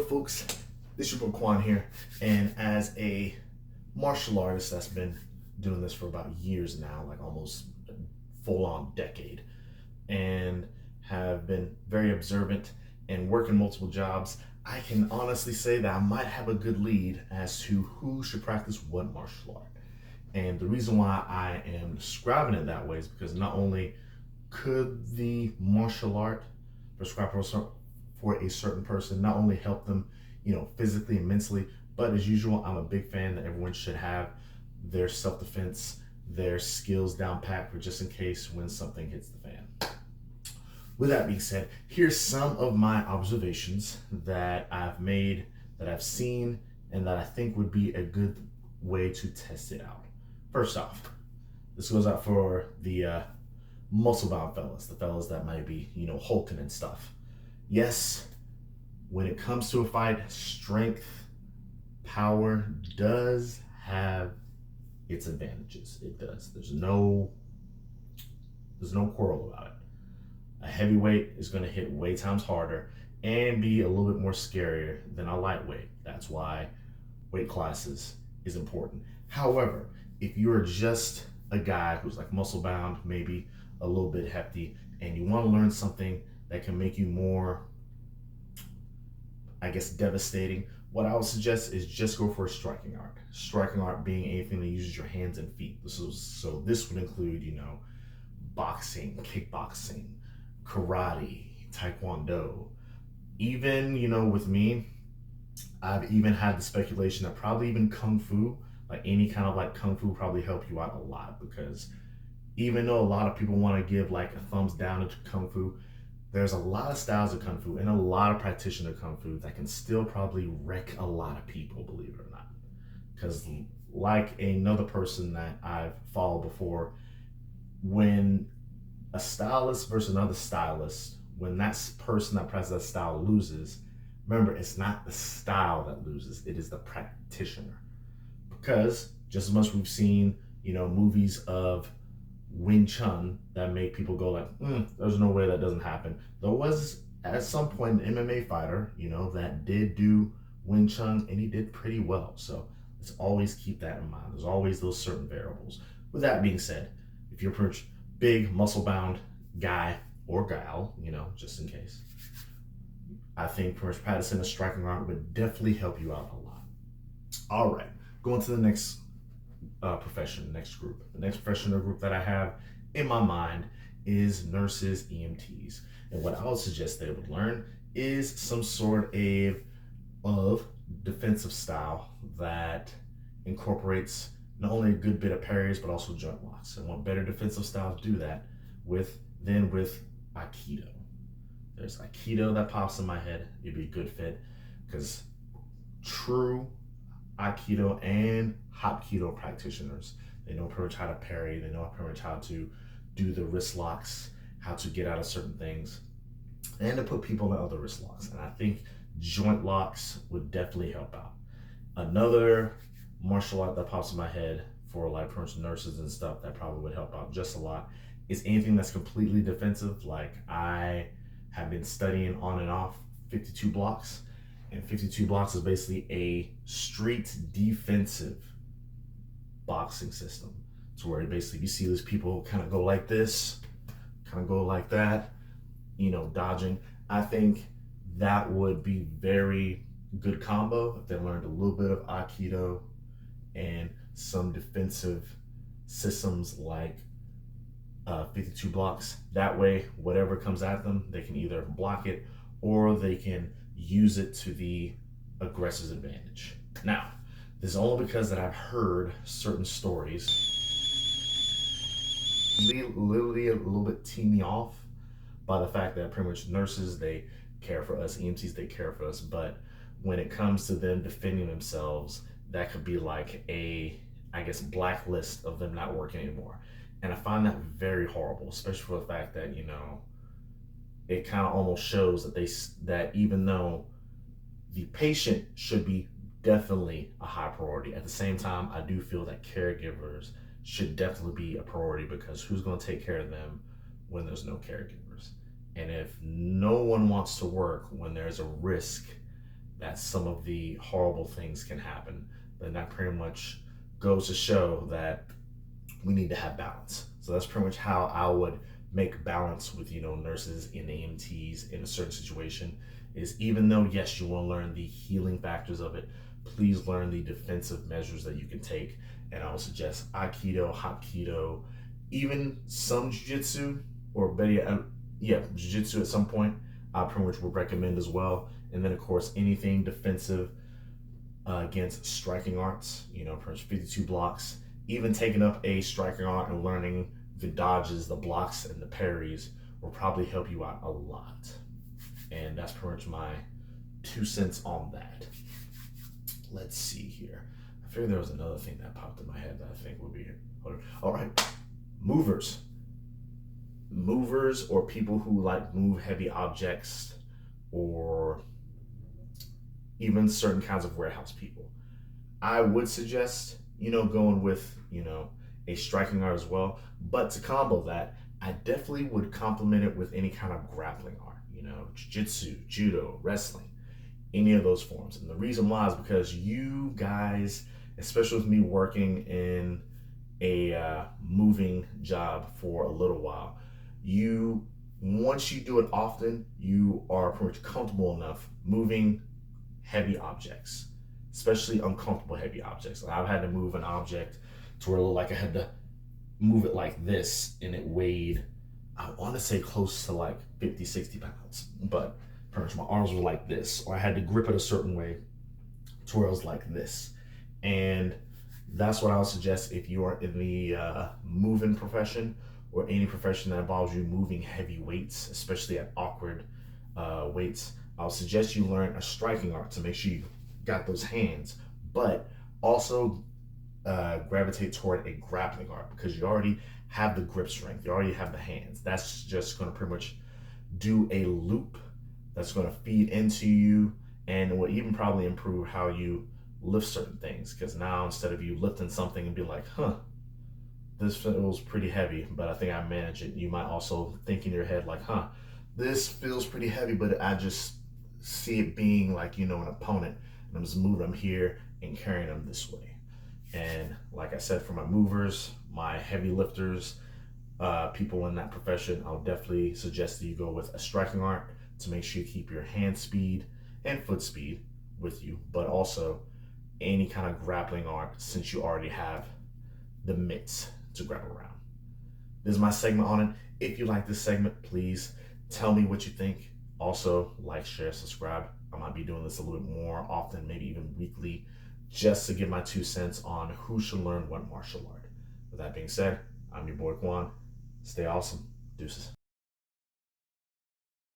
folks, this is your boy Quan here, and as a martial artist that's been doing this for about years now, like almost a full-on decade, and have been very observant and working multiple jobs, I can honestly say that I might have a good lead as to who should practice what martial art. And the reason why I am describing it that way is because not only could the martial art prescribed for a certain person not only help them, physically and mentally, but as usual, I'm a big fan that everyone should have their self-defense, their skills down pat for just in case when something hits the fan. With that being said, here's some of my observations that I've made, that I've seen, and that I think would be a good way to test it out. First off, this goes out for the muscle-bound fellas, the fellas that might be, hulking and stuff. Yes, when it comes to a fight, strength, power does have its advantages. It does. There's no quarrel about it. A heavyweight is going to hit way times harder and be a little bit more scarier than a lightweight. That's why weight classes is important. However, if you're just a guy who's like muscle bound, maybe a little bit hefty, and you want to learn something that can make you more, devastating, what I would suggest is just go for a striking art. Striking art being anything that uses your hands and feet. So this would include, boxing, kickboxing, karate, taekwondo. Even, with me, I've even had the speculation that probably even kung fu, like any kind of kung fu, probably help you out a lot, because even though a lot of people want to give a thumbs down into kung fu, there's a lot of styles of kung fu and a lot of practitioners of kung fu that can still probably wreck a lot of people, believe it or not. Because like another person that I've followed before, when a stylist versus another stylist, when that person that practices that style loses, remember, it's not the style that loses, it is the practitioner. Because just as much we've seen, movies of Wing Chun that make people go there's no way that doesn't happen. There was at some point an MMA fighter, that did do Wing Chun and he did pretty well. So let's always keep that in mind. There's always those certain variables. With that being said, if you're a big muscle-bound guy or gal, just in case, I think practicing a striking art would definitely help you out a lot. All right, going to the next next group. The next professional group that I have in my mind is nurses, EMTs. And what I would suggest they would learn is some sort of defensive style that incorporates not only a good bit of parries, but also joint locks. And what better defensive style to do that than with Aikido. There's Aikido that pops in my head. It'd be a good fit because true Aikido and Hapkido practitioners, they know pretty much how to parry, they know pretty much how to do the wrist locks, how to get out of certain things, and to put people in other wrist locks. And I think joint locks would definitely help out. Another martial art that pops in my head for pretty much nurses and stuff that probably would help out just a lot is anything that's completely defensive. Like I have been studying on and off 52 blocks. And 52 blocks is basically a street defensive boxing system. To where basically you see these people kind of go like this, kind of go like that, dodging. I think that would be very good combo if they learned a little bit of Aikido and some defensive systems like 52 blocks. That way, whatever comes at them, they can either block it or they can use it to the aggressor's advantage. Now, this is only because that I've heard certain stories literally a little bit tee me off by the fact that pretty much nurses, they care for us, EMTs, they care for us, but when it comes to them defending themselves, that could be like a, blacklist of them not working anymore. And I find that very horrible, especially for the fact that, it kind of almost shows that even though the patient should be definitely a high priority, at the same time, I do feel that caregivers should definitely be a priority, because who's going to take care of them when there's no caregivers? And if no one wants to work when there's a risk that some of the horrible things can happen. Then that pretty much goes to show that we need to have balance. So that's pretty much how I would make balance with, nurses and EMTs in a certain situation. Is even though, yes, you want to learn the healing factors of it, please learn the defensive measures that you can take. And I would suggest Aikido, Hapkido, even some Jiu-Jitsu, or better yet, yeah, Jiu-Jitsu at some point, I pretty much would recommend as well. And then, of course, anything defensive against striking arts, pretty much 52 blocks. Even taking up a striking art and learning the dodges, the blocks, and the parries will probably help you out a lot. And that's pretty much my 2 cents on that. Let's see here. I figured there was another thing that popped in my head that I think would be here. All right, movers. Movers, or people who like move heavy objects, or even certain kinds of warehouse people. I would suggest, going with, a striking art as well. But to combo that, I definitely would complement it with any kind of grappling art, jiu-jitsu, judo, wrestling, any of those forms. And the reason why is because you guys, especially with me working in a moving job for a little while, once you do it often, you are pretty much comfortable enough moving heavy objects, especially uncomfortable heavy objects. Like I've had to move an object to where it looked like I had to move it like this, and it weighed, I want to say close to like 50, 60 pounds. But pretty much my arms were like this, or I had to grip it a certain way to where it was like this. And that's what I would suggest if you are in the moving profession, or any profession that involves you moving heavy weights, especially at awkward weights. I'll suggest you learn a striking art to make sure you got those hands, but also gravitate toward a grappling art, because you already have the grip strength, you already have the hands. That's just going to pretty much do a loop that's going to feed into you, and will even probably improve how you lift certain things. Because now, instead of you lifting something and be like, this feels pretty heavy, but I think I manage it, you might also think in your head like, this feels pretty heavy, but I just see it being like, an opponent, and I'm just moving them here and carrying them this way. And like I said, for my movers, my heavy lifters, people in that profession, I'll definitely suggest that you go with a striking art to make sure you keep your hand speed and foot speed with you, but also any kind of grappling art, since you already have the mitts to grab around. This is my segment on it. If you like this segment, please tell me what you think. Also, like, share, subscribe. I might be doing this a little bit more often, maybe even weekly, just to give my 2 cents on who should learn what martial art. With that being said, I'm your boy Quan. Stay awesome. Deuces.